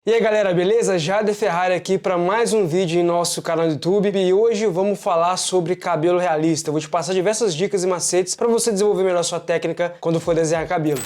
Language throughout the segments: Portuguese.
E aí galera, beleza? Jade Ferrari aqui para mais um vídeo em nosso canal do YouTube e hoje vamos falar sobre cabelo realista. Eu vou te passar diversas dicas e macetes para você desenvolver melhor sua técnica quando for desenhar cabelo.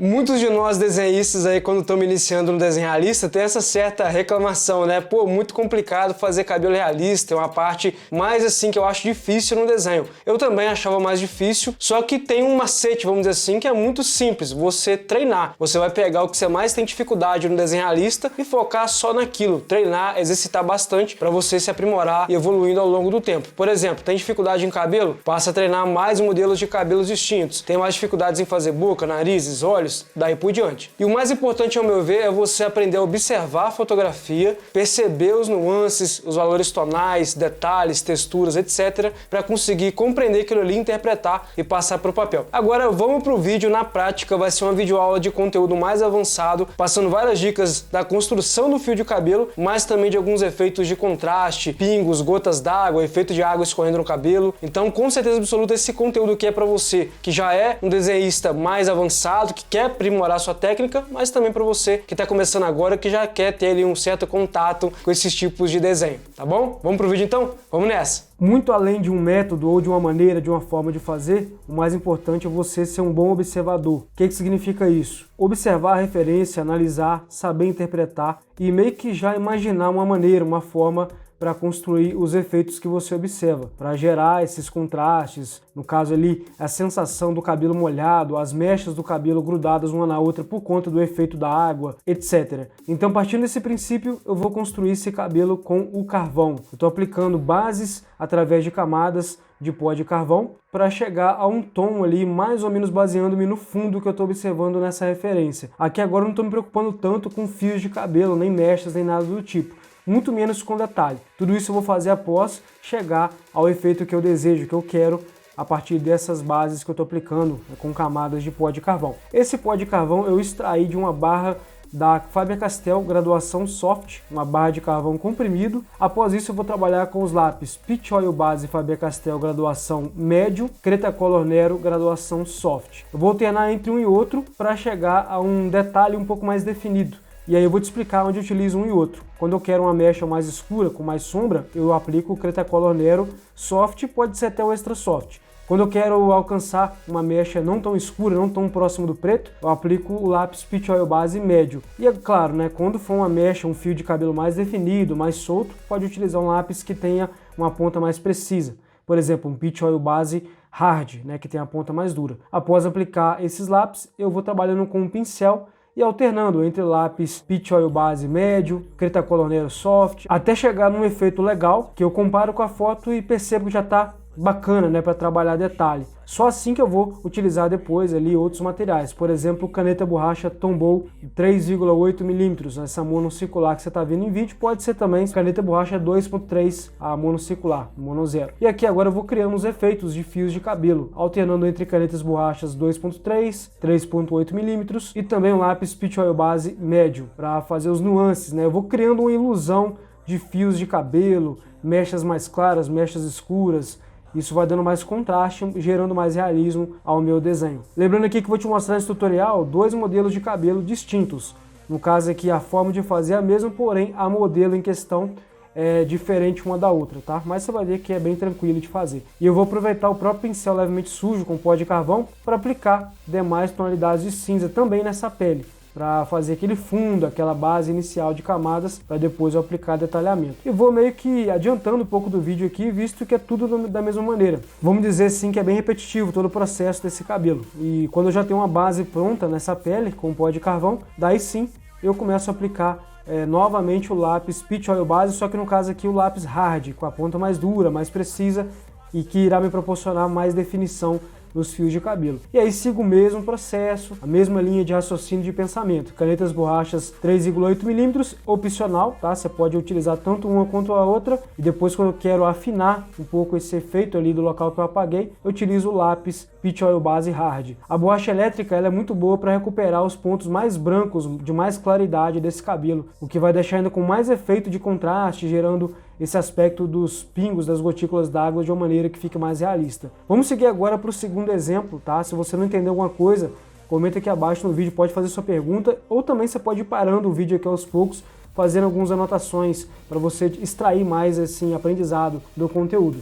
Muitos de nós desenhistas aí, quando estamos iniciando no desenho realista, tem essa certa reclamação, né? Pô, muito complicado fazer cabelo realista, é uma parte mais assim que eu acho difícil no desenho. Eu também achava mais difícil, só que tem um macete, vamos dizer assim, que é muito simples, você treinar. Você vai pegar o que você mais tem dificuldade no desenho realista e focar só naquilo, treinar, exercitar bastante para você se aprimorar e evoluindo ao longo do tempo. Por exemplo, tem dificuldade em cabelo? Passa a treinar mais modelos de cabelos distintos. Tem mais dificuldades em fazer boca, narizes, olhos, daí por diante. E o mais importante, ao meu ver, é você aprender a observar a fotografia, perceber os nuances, os valores tonais, detalhes, texturas, etc, para conseguir compreender aquilo ali, interpretar e passar para o papel. Agora vamos para o vídeo. Na prática vai ser uma videoaula de conteúdo mais avançado, passando várias dicas da construção do fio de cabelo, mas também de alguns efeitos de contraste, pingos, gotas d'água, efeito de água escorrendo no cabelo. Então, com certeza absoluta, esse conteúdo aqui é para você que já é um desenhista mais avançado, que quer aprimorar sua técnica, mas também para você que está começando agora, que já quer ter ali um certo contato com esses tipos de desenho, tá bom? Vamos pro vídeo então? Vamos nessa! Muito além de um método ou de uma maneira, de uma forma de fazer, o mais importante é você ser um bom observador. O que significa isso? Observar a referência, analisar, saber interpretar e meio que já imaginar uma maneira, uma forma para construir os efeitos que você observa, para gerar esses contrastes, no caso ali, a sensação do cabelo molhado, as mechas do cabelo grudadas uma na outra por conta do efeito da água, etc. Então, partindo desse princípio, eu vou construir esse cabelo com o carvão. Eu estou aplicando bases através de camadas de pó de carvão para chegar a um tom ali, mais ou menos baseando-me no fundo que eu estou observando nessa referência. Aqui agora eu não estou me preocupando tanto com fios de cabelo, nem mechas, nem nada do tipo. Muito menos com detalhe. Tudo isso eu vou fazer após chegar ao efeito que eu desejo, que eu quero, a partir dessas bases que eu estou aplicando com camadas de pó de carvão. Esse pó de carvão eu extraí de uma barra da Faber-Castell graduação soft, uma barra de carvão comprimido. Após isso eu vou trabalhar com os lápis Peach Oil Base Faber-Castell graduação médio, Cretacolor Nero graduação soft. Eu vou alternar entre um e outro para chegar a um detalhe um pouco mais definido. E aí eu vou te explicar onde eu utilizo um e outro. Quando eu quero uma mecha mais escura, com mais sombra, eu aplico o Cretacolor Nero Soft, pode ser até o Extra Soft. Quando eu quero alcançar uma mecha não tão escura, não tão próximo do preto, eu aplico o lápis Peach Oil Base médio. E é claro, né, quando for uma mecha, um fio de cabelo mais definido, mais solto, pode utilizar um lápis que tenha uma ponta mais precisa. Por exemplo, um Peach Oil Base Hard, né, que tem a ponta mais dura. Após aplicar esses lápis, eu vou trabalhando com um pincel e alternando entre lápis Peach Oil Base médio, Cretacolor Nero Soft, até chegar num efeito legal, que eu comparo com a foto e percebo que já está bacana, né, para trabalhar detalhe. Só assim que eu vou utilizar depois ali outros materiais, por exemplo, caneta borracha Tombow 3,8 mm, essa monocircular que você está vendo em vídeo, pode ser também caneta borracha 2.3, a monocircular, mono zero. E aqui agora eu vou criando os efeitos de fios de cabelo, alternando entre canetas borrachas 2.3, 3.8 mm e também um lápis Peach Oil Base médio, para fazer os nuances, né? Eu vou criando uma ilusão de fios de cabelo, mechas mais claras, mechas escuras. Isso vai dando mais contraste, gerando mais realismo ao meu desenho. Lembrando aqui que eu vou te mostrar nesse tutorial dois modelos de cabelo distintos. No caso aqui a forma de fazer é a mesma, porém a modelo em questão é diferente uma da outra, tá? Mas você vai ver que é bem tranquilo de fazer. E eu vou aproveitar o próprio pincel levemente sujo com pó de carvão para aplicar demais tonalidades de cinza também nessa pele, para fazer aquele fundo, aquela base inicial de camadas, para depois eu aplicar detalhamento. E vou meio que adiantando um pouco do vídeo aqui, visto que é tudo da mesma maneira. Vamos dizer assim que é bem repetitivo todo o processo desse cabelo. E quando eu já tenho uma base pronta nessa pele, com pó de carvão, daí sim eu começo a aplicar novamente o lápis Peach Oil Base, só que no caso aqui o lápis Hard, com a ponta mais dura, mais precisa e que irá me proporcionar mais definição nos fios de cabelo. E aí sigo o mesmo processo, a mesma linha de raciocínio de pensamento. Canetas borrachas 3,8 mm, opcional, tá? Você pode utilizar tanto uma quanto a outra. E depois, quando eu quero afinar um pouco esse efeito ali do local que eu apaguei, eu utilizo o lápis Peach Oil Base Hard. A borracha elétrica ela é muito boa para recuperar os pontos mais brancos, de mais claridade desse cabelo, o que vai deixar ainda com mais efeito de contraste, gerando esse aspecto dos pingos, das gotículas d'água de uma maneira que fique mais realista. Vamos seguir agora para o segundo exemplo, tá? Se você não entendeu alguma coisa, comenta aqui abaixo no vídeo, pode fazer sua pergunta, ou também você pode ir parando o vídeo aqui aos poucos, fazendo algumas anotações para você extrair mais assim aprendizado do conteúdo.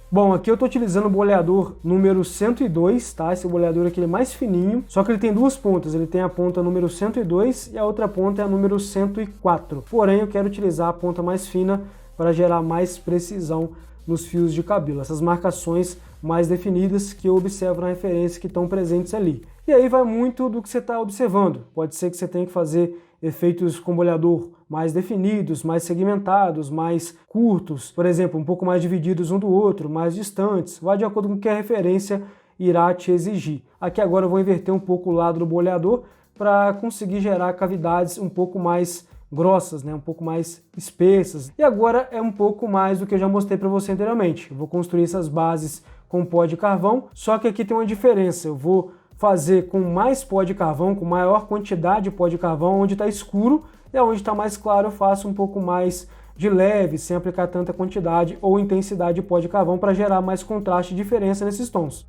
Bom, aqui eu estou utilizando o boleador número 102, tá? Esse boleador aqui é mais fininho, só que ele tem duas pontas. Ele tem a ponta número 102 e a outra ponta é a número 104. Porém, eu quero utilizar a ponta mais fina para gerar mais precisão nos fios de cabelo. Essas marcações mais definidas que eu observo na referência que estão presentes ali. E aí vai muito do que você está observando. Pode ser que você tenha que fazer efeitos com boleador mais definidos, mais segmentados, mais curtos, por exemplo, um pouco mais divididos um do outro, mais distantes, vai de acordo com o que a referência irá te exigir. Aqui agora eu vou inverter um pouco o lado do boleador para conseguir gerar cavidades um pouco mais grossas, né? Um pouco mais espessas. E agora é um pouco mais do que eu já mostrei para você anteriormente. Eu vou construir essas bases com pó de carvão, só que aqui tem uma diferença. Eu vou fazer com mais pó de carvão, com maior quantidade de pó de carvão, onde está escuro, e onde está mais claro eu faço um pouco mais de leve, sem aplicar tanta quantidade ou intensidade de pó de carvão para gerar mais contraste e diferença nesses tons.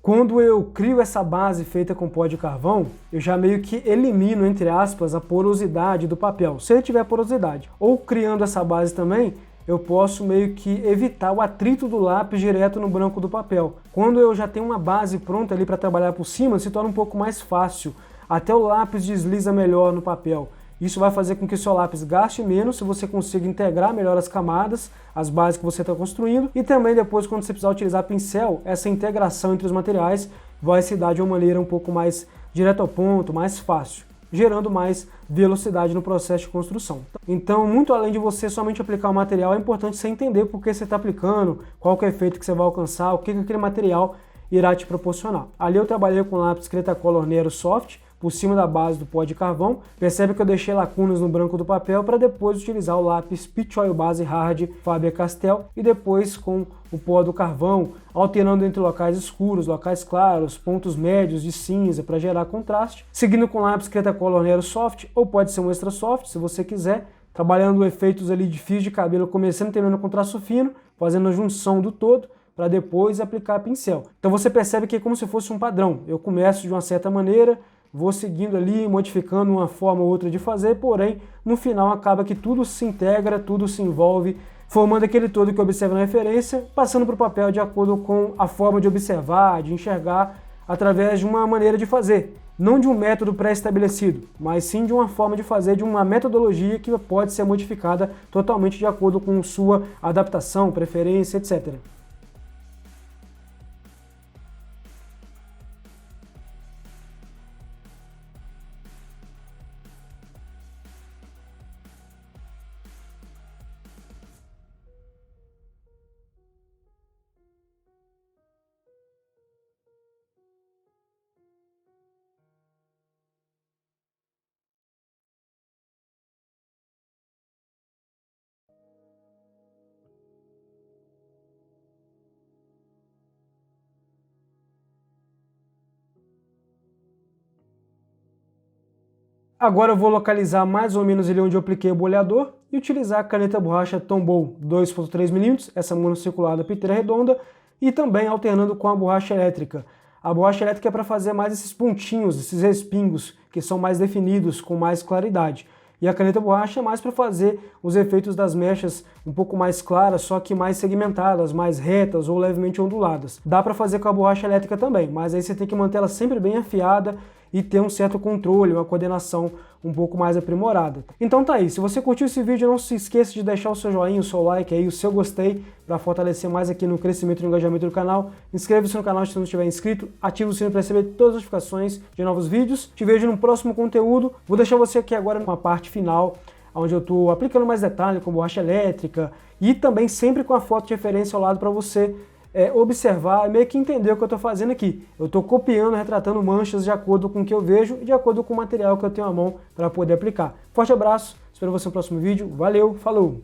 Quando eu crio essa base feita com pó de carvão, eu já meio que elimino, entre aspas, a porosidade do papel, se ele tiver porosidade. Ou criando essa base também, eu posso meio que evitar o atrito do lápis direto no branco do papel. Quando eu já tenho uma base pronta ali para trabalhar por cima, se torna um pouco mais fácil. Até o lápis desliza melhor no papel. Isso vai fazer com que o seu lápis gaste menos, se você consiga integrar melhor as camadas, as bases que você está construindo. E também depois, quando você precisar utilizar pincel, essa integração entre os materiais vai se dar de uma maneira um pouco mais direto ao ponto, mais fácil, gerando mais velocidade no processo de construção. Então, muito além de você somente aplicar o material, é importante você entender por que você está aplicando, qual que é o efeito que você vai alcançar, o que aquele material irá te proporcionar. Ali eu trabalhei com lápis Cretacolor Nero Soft, por cima da base do pó de carvão. Percebe que eu deixei lacunas no branco do papel para depois utilizar o lápis Peach Oil Base Hard Faber-Castell e depois com o pó do carvão, alternando entre locais escuros, locais claros, pontos médios de cinza para gerar contraste. Seguindo com o lápis Cretacolor Nero Soft, ou pode ser um Extra Soft, se você quiser, trabalhando efeitos ali de fios de cabelo, começando e terminando com traço fino, fazendo a junção do todo, para depois aplicar pincel. Então você percebe que é como se fosse um padrão. Eu começo de uma certa maneira, vou seguindo ali, modificando uma forma ou outra de fazer, porém, no final acaba que tudo se integra, tudo se envolve, formando aquele todo que observa na referência, passando para o papel de acordo com a forma de observar, de enxergar, através de uma maneira de fazer. Não de um método pré-estabelecido, mas sim de uma forma de fazer, de uma metodologia que pode ser modificada totalmente de acordo com sua adaptação, preferência, etc. Agora eu vou localizar mais ou menos ali onde eu apliquei o boleador e utilizar a caneta borracha Tombow 2.3 mm, essa monocircular da piteira redonda, e também alternando com a borracha elétrica. A borracha elétrica é para fazer mais esses pontinhos, esses respingos, que são mais definidos, com mais claridade. E a caneta borracha é mais para fazer os efeitos das mechas um pouco mais claras, só que mais segmentadas, mais retas ou levemente onduladas. Dá para fazer com a borracha elétrica também, mas aí você tem que manter ela sempre bem afiada e ter um certo controle, uma coordenação um pouco mais aprimorada. Então tá aí, se você curtiu esse vídeo, não se esqueça de deixar o seu joinha, o seu like aí, o seu gostei, para fortalecer mais aqui no crescimento e no engajamento do canal. Inscreva-se no canal se não estiver inscrito, ative o sino para receber todas as notificações de novos vídeos. Te vejo no próximo conteúdo. Vou deixar você aqui agora numa parte final, onde eu estou aplicando mais detalhe com borracha elétrica e também sempre com a foto de referência ao lado para você observar e meio que entender o que eu estou fazendo aqui. Eu estou copiando, retratando manchas de acordo com o que eu vejo e de acordo com o material que eu tenho à mão para poder aplicar. Forte abraço, espero você no próximo vídeo. Valeu, falou!